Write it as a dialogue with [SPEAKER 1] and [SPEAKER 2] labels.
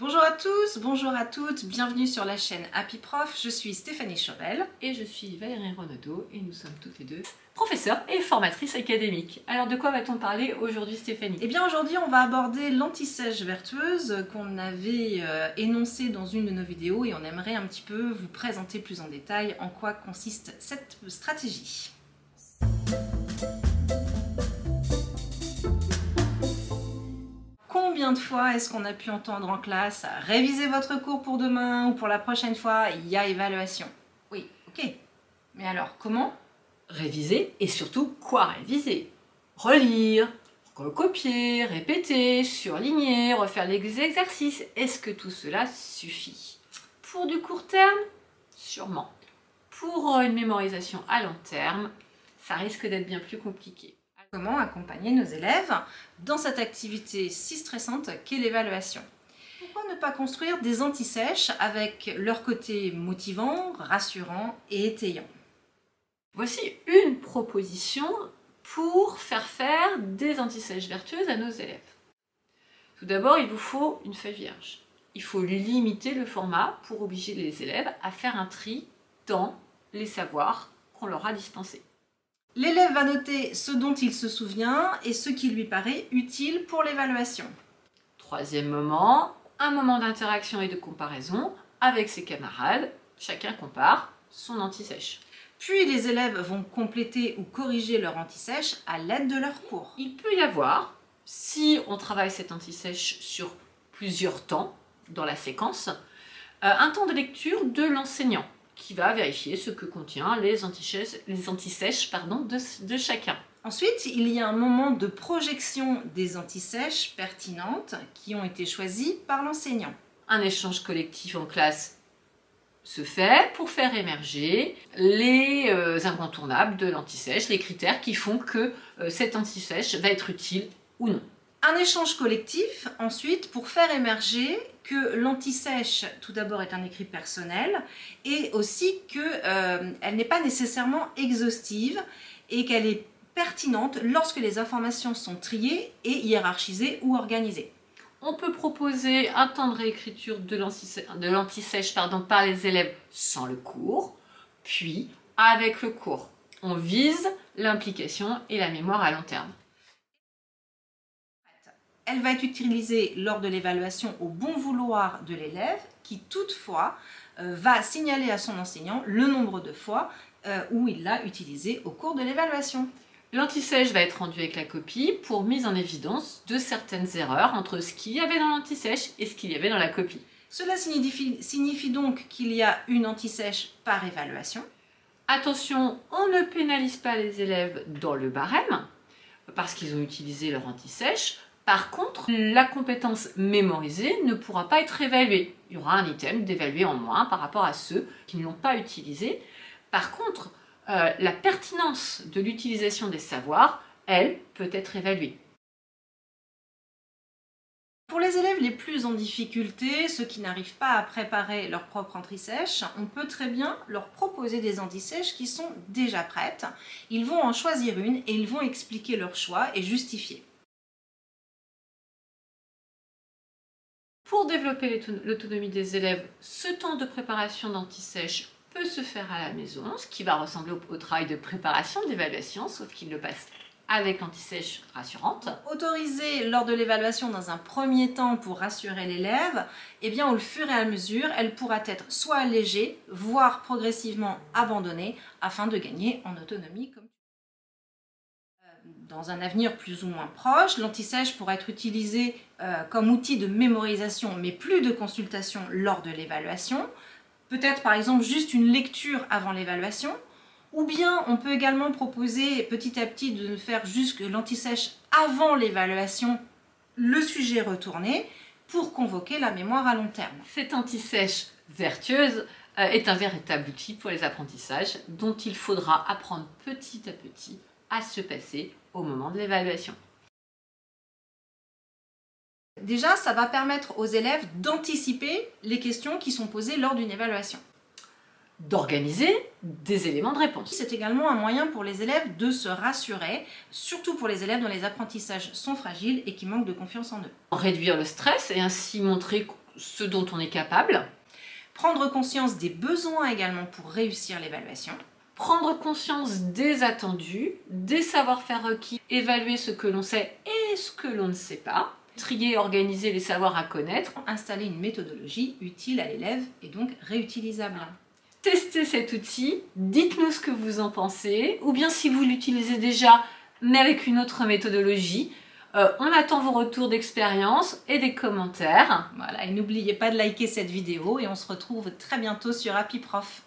[SPEAKER 1] Bonjour à tous, bonjour à toutes, bienvenue sur la chaîne Happy Prof, je suis Stéphanie Chauvel.
[SPEAKER 2] Et je suis Valérie Renaudot et nous sommes toutes les deux professeurs et formatrices académiques. Alors de quoi va-t-on parler aujourd'hui, Stéphanie?
[SPEAKER 1] Eh bien aujourd'hui on va aborder l'anti-sèche vertueuse qu'on avait énoncé dans une de nos vidéos et on aimerait un petit peu vous présenter plus en détail en quoi consiste cette stratégie. Combien de fois est-ce qu'on a pu entendre en classe « Révisez votre cours pour demain ou pour la prochaine fois, il y a évaluation ». Oui, ok. Mais alors, comment?
[SPEAKER 2] Réviser et surtout quoi réviser? Relire, recopier, répéter, surligner, refaire les exercices. Est-ce que tout cela suffit? Pour du court terme, sûrement. Pour une mémorisation à long terme, ça risque d'être bien plus compliqué.
[SPEAKER 1] Comment accompagner nos élèves dans cette activité si stressante qu'est l'évaluation? Pourquoi ne pas construire des anti-sèches avec leur côté motivant, rassurant et étayant?
[SPEAKER 2] Voici une proposition pour faire des anti-sèches vertueuses à nos élèves. Tout d'abord, il vous faut une feuille vierge. Il faut limiter le format pour obliger les élèves à faire un tri dans les savoirs qu'on leur a dispensés.
[SPEAKER 1] L'élève va noter ce dont il se souvient et ce qui lui paraît utile pour l'évaluation.
[SPEAKER 2] Troisième moment, un moment d'interaction et de comparaison avec ses camarades. Chacun compare son anti-sèche.
[SPEAKER 1] Puis les élèves vont compléter ou corriger leur anti-sèche à l'aide de leur cours.
[SPEAKER 2] Il peut y avoir, si on travaille cette anti-sèche sur plusieurs temps dans la séquence, un temps de lecture de l'enseignant qui va vérifier ce que contient les anti-sèches de chacun.
[SPEAKER 1] Ensuite, il y a un moment de projection des anti-sèches pertinentes qui ont été choisies par l'enseignant.
[SPEAKER 2] Un échange collectif en classe se fait pour faire émerger les incontournables de l'anti-sèche, les critères qui font que cette anti-sèche va être utile ou non.
[SPEAKER 1] Un échange collectif, ensuite, pour faire émerger que l'anti-sèche, tout d'abord, est un écrit personnel et aussi qu'elle n'est pas nécessairement exhaustive et qu'elle est pertinente lorsque les informations sont triées et hiérarchisées ou organisées.
[SPEAKER 2] On peut proposer un temps de réécriture de l'anti-sèche par les élèves sans le cours, puis avec le cours. On vise l'implication et la mémoire à long terme.
[SPEAKER 1] Elle va être utilisée lors de l'évaluation au bon vouloir de l'élève qui toutefois va signaler à son enseignant le nombre de fois où il l'a utilisée au cours de l'évaluation.
[SPEAKER 2] L'anti-sèche va être rendu avec la copie pour mise en évidence de certaines erreurs entre ce qu'il y avait dans l'anti-sèche et ce qu'il y avait dans la copie.
[SPEAKER 1] Cela signifie donc qu'il y a une anti-sèche par évaluation.
[SPEAKER 2] Attention, on ne pénalise pas les élèves dans le barème parce qu'ils ont utilisé leur anti-sèche. Par contre, la compétence mémorisée ne pourra pas être évaluée. Il y aura un item d'évalué en moins par rapport à ceux qui ne l'ont pas utilisé. Par contre, la pertinence de l'utilisation des savoirs, elle, peut être évaluée.
[SPEAKER 1] Pour les élèves les plus en difficulté, ceux qui n'arrivent pas à préparer leur propre anti-sèche, on peut très bien leur proposer des anti-sèches qui sont déjà prêtes. Ils vont en choisir une et ils vont expliquer leur choix et justifier.
[SPEAKER 2] Pour développer l'autonomie des élèves, ce temps de préparation d'anti-sèche peut se faire à la maison, ce qui va ressembler au travail de préparation d'évaluation, sauf qu'il le passe avec l'anti-sèche rassurante.
[SPEAKER 1] Autorisée lors de l'évaluation dans un premier temps pour rassurer l'élève, eh bien au fur et à mesure, elle pourra être soit allégée, voire progressivement abandonnée, afin de gagner en autonomie. Dans un avenir plus ou moins proche, l'anti-sèche pourra être utilisée comme outil de mémorisation, mais plus de consultation lors de l'évaluation. Peut-être par exemple juste une lecture avant l'évaluation. Ou bien on peut également proposer petit à petit de faire juste l'anti-sèche avant l'évaluation, le sujet retourné, pour convoquer la mémoire à long terme.
[SPEAKER 2] Cette anti-sèche vertueuse est un véritable outil pour les apprentissages dont il faudra apprendre petit à petit à se passer au moment de l'évaluation.
[SPEAKER 1] Déjà, ça va permettre aux élèves d'anticiper les questions qui sont posées lors d'une évaluation.
[SPEAKER 2] D'organiser des éléments de réponse.
[SPEAKER 1] C'est également un moyen pour les élèves de se rassurer, surtout pour les élèves dont les apprentissages sont fragiles et qui manquent de confiance en eux.
[SPEAKER 2] Réduire le stress et ainsi montrer ce dont on est capable.
[SPEAKER 1] Prendre conscience des besoins également pour réussir l'évaluation.
[SPEAKER 2] Prendre conscience des attendus, des savoir-faire requis, évaluer ce que l'on sait et ce que l'on ne sait pas. Trier et organiser les savoirs à connaître.
[SPEAKER 1] Installer une méthodologie utile à l'élève et donc réutilisable.
[SPEAKER 2] Testez cet outil, dites-nous ce que vous en pensez, ou bien si vous l'utilisez déjà, mais avec une autre méthodologie. On attend vos retours d'expérience et des commentaires.
[SPEAKER 1] Voilà, et n'oubliez pas de liker cette vidéo et on se retrouve très bientôt sur Happy Prof.